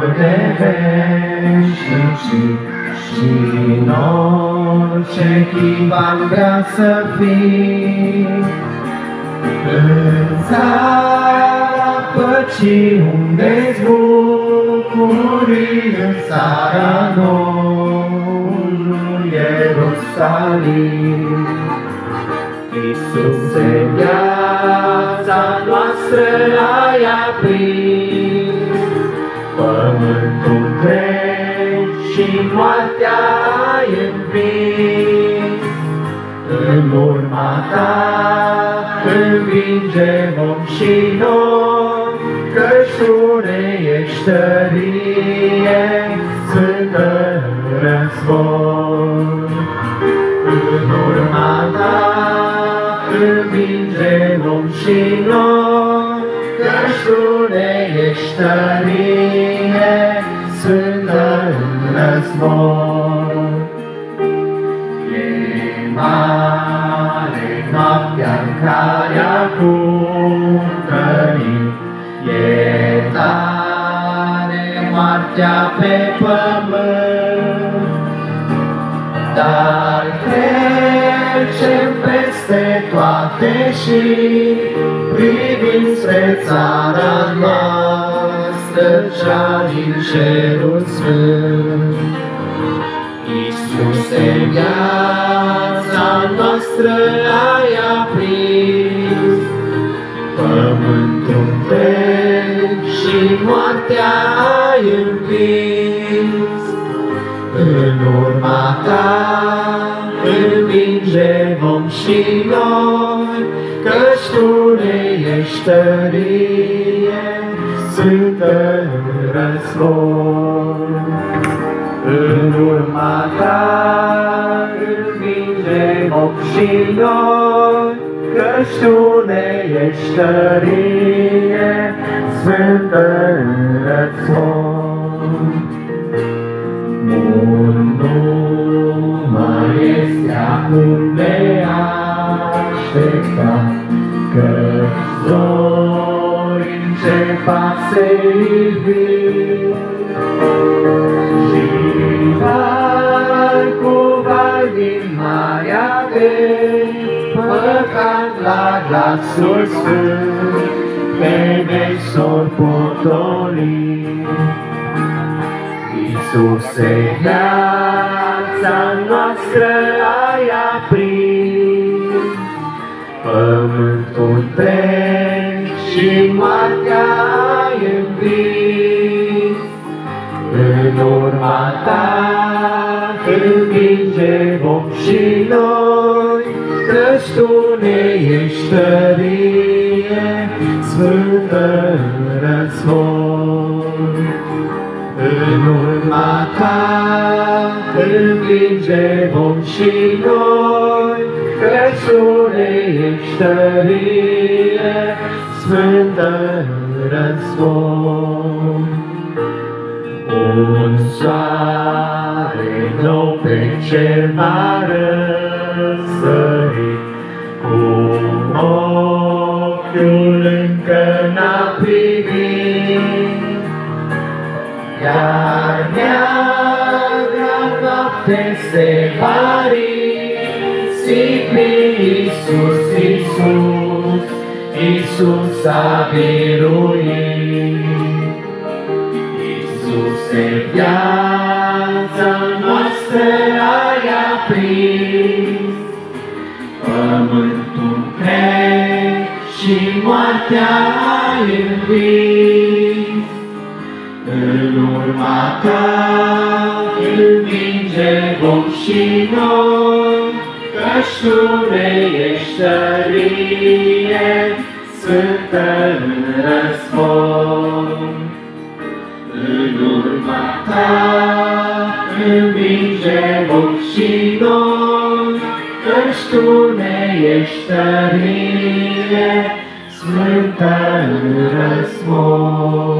Păstor de veșnicii și în orice chip am vrea să fii. În țara păcii unde-s bucurii, în țara noului Ierusalim. Iisuse, viața noastră ai aprins, pământul întreg și moartea ai învins. În urma ta învinge vom și noi, căci tu ne ești tărie, sfântă în război. În urma ta învinge vom și noi, căci tu ne ești tărie, sfântă în război. E mare noaptea în care acum trăim, e tare moartea pe pământ, dar trecem peste toate și privim spre țara noastră, cea din cerul sfânt. Iisuse, viața noastră ai aprins, pământul întreg și moartea ai învins. În urma ta învinge vom și noi, căci tu ne ești tărie, sfântă în război. În urma ta învinge vom și noi, căci tu ne ești tărie, sfântă în război. Mult nu mai este acum de așteptat, căci zori încep a se ivi. Și val cu val din Marea Vei, păcat la glasul sfânt, pe veci s-or potoli. Iisuse, viața noastră ai aprins, pământul întreg și moartea ai învins. În urma ta învinge vom și noi, căci tu ne ești tărie, sfântă în război. În urma ta învinge vom și noi, căci tu ne ești tărie, sfântă în război. Un soare nou pe cer va răsări, cu ochiul încă n-a privit, iar neagra noapte se va risipi. Iisus, Iisus, Iisus a biruit. Iisuse, viața noastră ai aprins, pământul întreg și moartea ai învins. În urma ta învinge vom și noi, căci tu ne ești tărie, sfântă în război. În urma ta învinge vom și noi, căci tu ne ești tărie, sfântă în război.